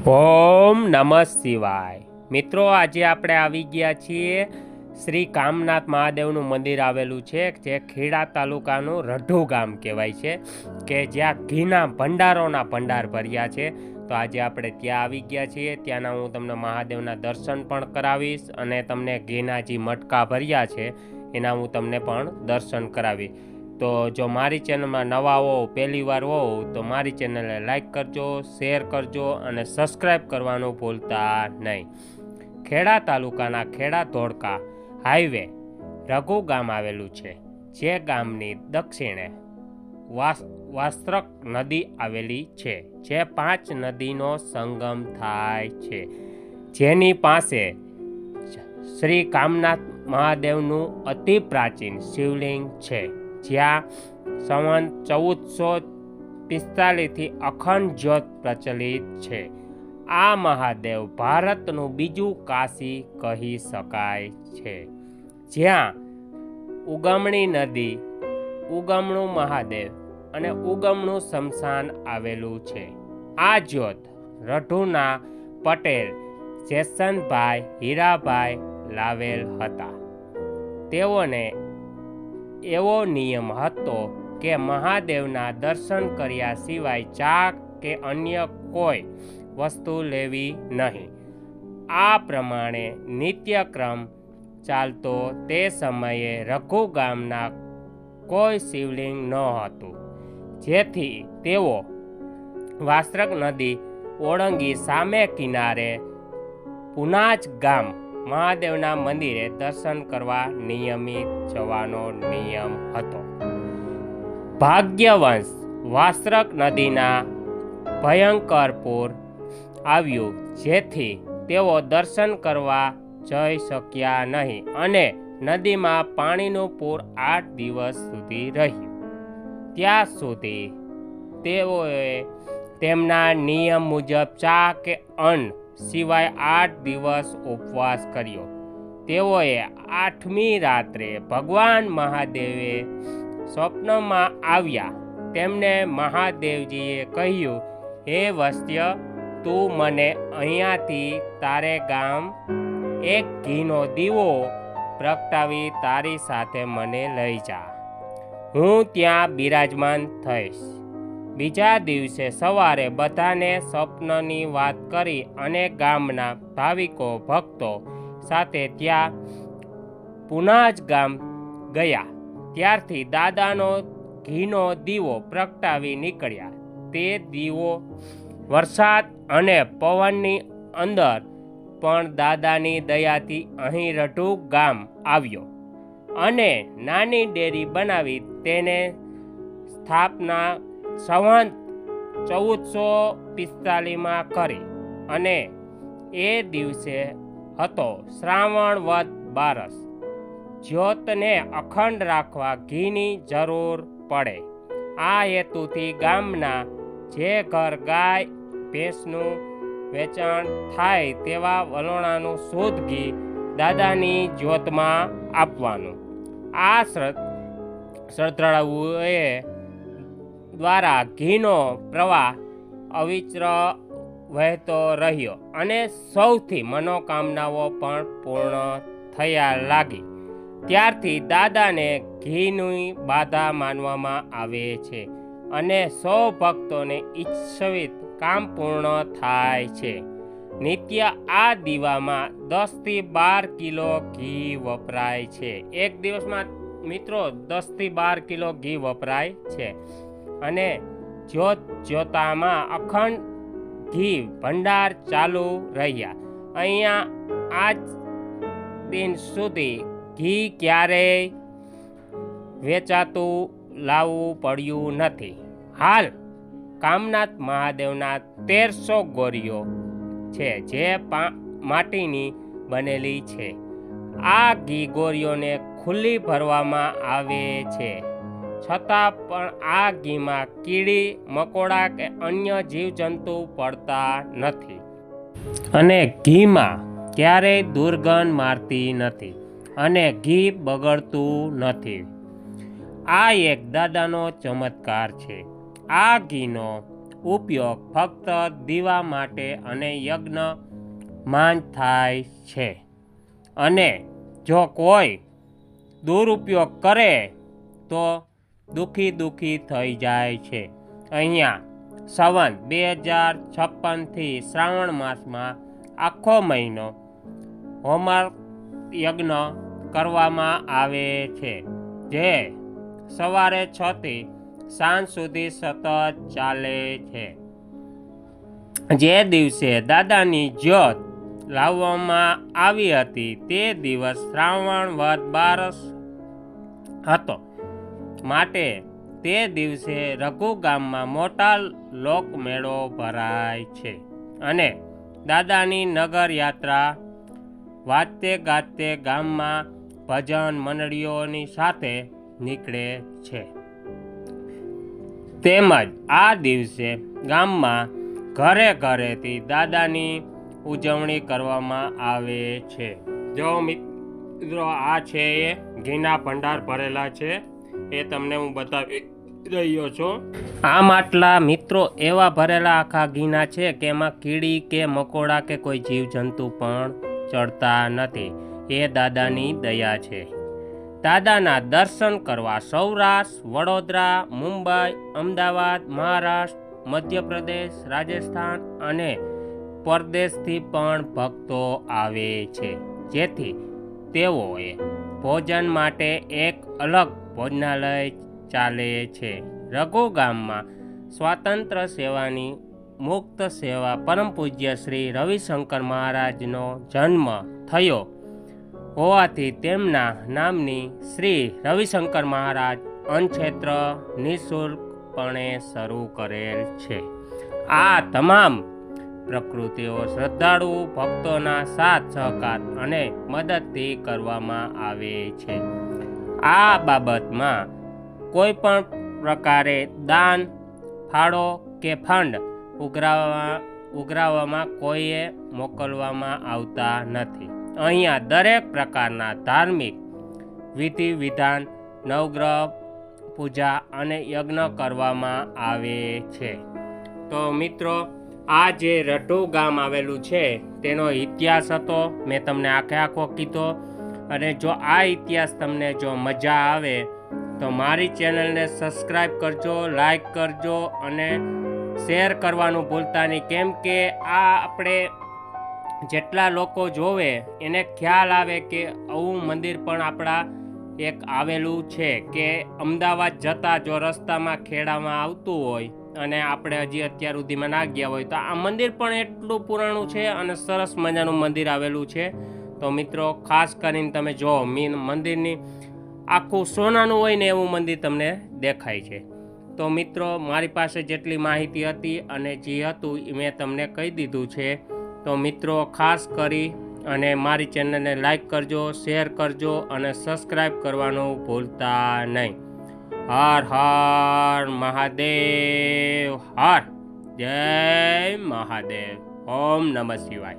ઓમ નમઃ શિવાય। મિત્રો, આજે આપણે આવી ગયા છીએ શ્રી કામનાથ મહાદેવનું મંદિર આવેલું છે, જે ખેડા તાલુકાનું રઢુ ગામ કહેવાય છે, કે જ્યાં ઘીના ભંડારોના ભંડાર ભર્યા છે। તો આજે આપણે ત્યાં આવી ગયા છીએ। ત્યાંના હું તમને મહાદેવના દર્શન પણ કરાવીશ અને તમને ઘીના જે મટકા ભર્યા છે એના હું તમને પણ દર્શન કરાવીશ। તો જો મારી ચેનલમાં નવા હો, પહેલી વાર હો, તો મારી ચેનલને લાઈક કરજો, શેર કરજો અને સબસ્ક્રાઈબ કરવાનું ભૂલતા નહીં। ખેડા તાલુકાના ખેડા ધોળકા હાઈવે રઘુ ગામ આવેલું છે, જે ગામની દક્ષિણે વાસ્ત્રક નદી આવેલી છે, જે 5 નદીનો સંગમ થાય છે, જેની પાસે શ્રી કામનાથ મહાદેવનું અતિ પ્રાચીન શિવલિંગ છે, જ્યાં સંવત 1445થી અખંડ જ્યોત પ્રચલિત છે। આ મહાદેવ ભારતનું બીજું કાશી કહી શકાય છે, જ્યાં ઉગમણી નદી, ઉગમણું મહાદેવ અને ઉગમણું સ્મશાન આવેલું છે। આ જ્યોત રઢુના પટેલ જેસનભાઈ હીરાભાઈ લાવેલ હતા। તેઓને એવો નિયમ હતો કે મહાદેવના દર્શન કર્યા સિવાય ચા કે અન્ય કોઈ વસ્તુ લેવી નહીં। આ પ્રમાણે નિત્યક્રમ ચાલતો તે સમયે રઘુ ગામના કોઈ શિવલિંગ ન હતું, જેથી તેઓ વાસ્ત્રક નદી ઓળંગી સામે કિનારે પુનાજ ગામ મહાદેવના મંદિરે દર્શન કરવા નિયમિત જવાનો નિયમ હતો। ભાગ્યવંશ વાસ્ત્રક નદીના ભયંકર પૂર આવ્યું, જેથી તેઓ દર્શન કરવા જઈ શક્યા નહીં અને નદીમાં પાણીનું પૂર 8 દિવસ સુધી રહ્યું। ત્યાં સુધી તેઓએ તેમના નિયમ મુજબ ચા કે અન્ન સિવાય 8 દિવસ ઉપવાસ કર્યો। તેઓએ 8મી રાત્રે ભગવાન મહાદેવે સ્વપ્નમાં આવ્યા। તેમને મહાદેવજીએ કહ્યું, હે વત્સ્ય, તું મને અહીંયાથી તારે ગામ એક ઘીનો દીવો પ્રગટાવી તારી સાથે મને લઈ જા। હું ત્યાં બિરાજમાન થઈશ। બીજા દિવસે સવારે બધાને સ્વપ્નની વાત કરી અને ગામના ભાવિકો ભક્તો સાથે ત્યાં પુનાજ ગામ ગયા। ત્યારથી દાદાનો ઘીનો દીવો પ્રગટાવી નીકળ્યા। તે દીવો વરસાદ અને પવનની અંદર પણ દાદાની દયાથી અહીં રઢુ ગામ આવ્યો અને નાની ડેરી બનાવી તેને સ્થાપના સંવત 1445માં કરી અને એ દિવસે હતો શ્રાવણ વદ બારસ। જ્યોતને અખંડ રાખવા ઘીની જરૂર પડે। આ હેતુથી ગામના જે ઘર ગાય ભેંસનું વેચાણ થાય તેવા વલોણાનું શુદ્ધ ઘી દાદાની જ્યોતમાં આપવાનું। આ શ્રદ્ધાળુઓએ દ્વારા ઘીનો પ્રવાહ અવિચર વહેતો રહ્યો અને સૌથી મનોકામનાઓ પણ પૂર્ણ થયા લાગી। ત્યારથી દાદાને ઘીની બાધા માનવામાં આવે છે અને સૌ ભક્તોને ઈચ્છિત કામ પૂર્ણ થાય છે। નિત્ય આ દીવામાં 10 થી 12 કિલો ઘી વપરાય છે। એક દિવસમાં મિત્રો 10 થી 12 કિલો ઘી વપરાય છે અને જ્યોતામાં અખંડ ઘી ભંડાર ચાલુ રહ્યા। અહીંયા આજ દિન સુધી ઘી ક્યારેય વેચાતું લાવવું પડ્યું નથી। હાલ કામનાથ મહાદેવના 1300 ગોરીઓ છે, જે માટીની બનેલી છે। આ ઘી ગોરીઓને ખુલ્લી ભરવામાં આવે છે, છતાં પણ આ ઘીમાં કીડી મકોડા કે અન્ય જીવજંતુ પડતા નથી અને ઘીમાં ક્યારેય દુર્ગંધ મારતી નથી અને ઘી બગડતું નથી। આ એક દાદાનો ચમત્કાર છે। આ ઘીનો ઉપયોગ ફક્ત દીવા માટે અને યજ્ઞમાં થાય છે, અને જો કોઈ દુરુપયોગ કરે તો દુઃખી થઈ જાય છે. અહીંયા સંવત 2056થી શ્રાવણ માસમાં આખો મહિનો હોમર યજ્ઞ કરવામાં આવે છે, જે સવારે 6 થી સાંજ સુધી સતત ચાલે છે. જે દિવસે દાદાની જ્યોત લાવવામાં આવી હતી તે દિવસ શ્રાવણ વદ 12 હતો, માટે તે દિવસે રઘુ ગામમાં મોટા લોકમેળો ભરાય છે અને દાદાની નગર યાત્રા વાજતે ગાજતે ગામમાં ભજન મંડળીઓની સાથે નીકળે છે. તેમજ આ દિવસે ગામમાં ઘરે ઘરેથી દાદાની ઉજવણી કરવામાં આવે છે. જો મિત્રો આ છે એ ઘીના ભંડાર ભરેલા છે, એ તમને હું બતાવી રહ્યો છું. આ માટલા મિત્રો એવા ભરેલા આખા ઘીના છે કે એમાં કીડી કે મકોડા કે કોઈ જીવજંતુ પણ ચડતા નથી. એ દાદાની દયા છે. દાદાના દર્શન કરવા સૌરાષ્ટ્ર, વડોદરા, મુંબઈ, અમદાવાદ, મહારાષ્ટ્ર, મધ્યપ્રદેશ, રાજસ્થાન અને પરદેશથી પણ ભક્તો આવે છે, જેથી તેઓએ ભોજન માટે એક અલગ ભોજનાલય ચાલે છે. રઘુ ગામમાં સ્વાતંત્ર્ય સેવાની મુક્ત સેવા પરમ પૂજ્ય શ્રી રવિશંકર મહારાજનો જન્મ થયો હોવાથી તેમના નામની શ્રી રવિશંકર મહારાજ અન્નક્ષેત્ર નિઃશુલ્કપણે શરૂ કરેલ છે. આ તમામ પ્રકૃતિઓ શ્રદ્ધાળુ ભક્તોના સાથ સહકાર અને મદદથી કરવામાં આવે છે. આ બાબતમાં કોઈ પણ પ્રકારે દાન, ફાળો કે ફંડ ઉઘરાવવામાં કોઈએ મોકલવામાં આવતા નથી. અહીંયા દરેક પ્રકારના ધાર્મિક વિધિ વિધાન, નવગ્રહ પૂજા અને યજ્ઞ કરવામાં આવે છે. તો મિત્રો, આ જે રઢુ ગામ આવેલું છે તેનો ઇતિહાસ હતો, મેં તમને આખો કીધો. અને જો આ ઇતિહાસ તમને જો મજા આવે તો મારી ચેનલને સબસ્ક્રાઈબ કરજો, લાઈક કરજો અને શેર કરવાનું ભૂલતા નહીં. કેમ કે આ આપણે જેટલા લોકો જોવે એને ખ્યાલ આવે કે આવું મંદિર પણ આપણા એક આવેલું છે, કે અમદાવાદ જતાં જો રસ્તામાં ખેડામાં આવતું હોય અને આપણે હજી અત્યાર સુધીમાં ના ગયા હોય તો આ મંદિર પણ એટલું પુરાણું છે અને સરસ મજાનું મંદિર આવેલું છે. તો મિત્રો, ખાસ કરીને તમે જો મંદિરની આખું સોનાનું હોય ને એવું મંદિર તમને દેખાય છે. તો મિત્રો, મારી પાસે જેટલી માહિતી હતી અને જે હતું એ મેં તમને કહી દીધું છે. તો મિત્રો, ખાસ કરી અને મારી ચેનલને લાઈક કરજો, શેર કરજો અને સબસ્ક્રાઈબ કરવાનું ભૂલતા નહીં. હર હર મહાદેવ, હર જય મહાદેવ. ઓમ નમઃ શિવાય.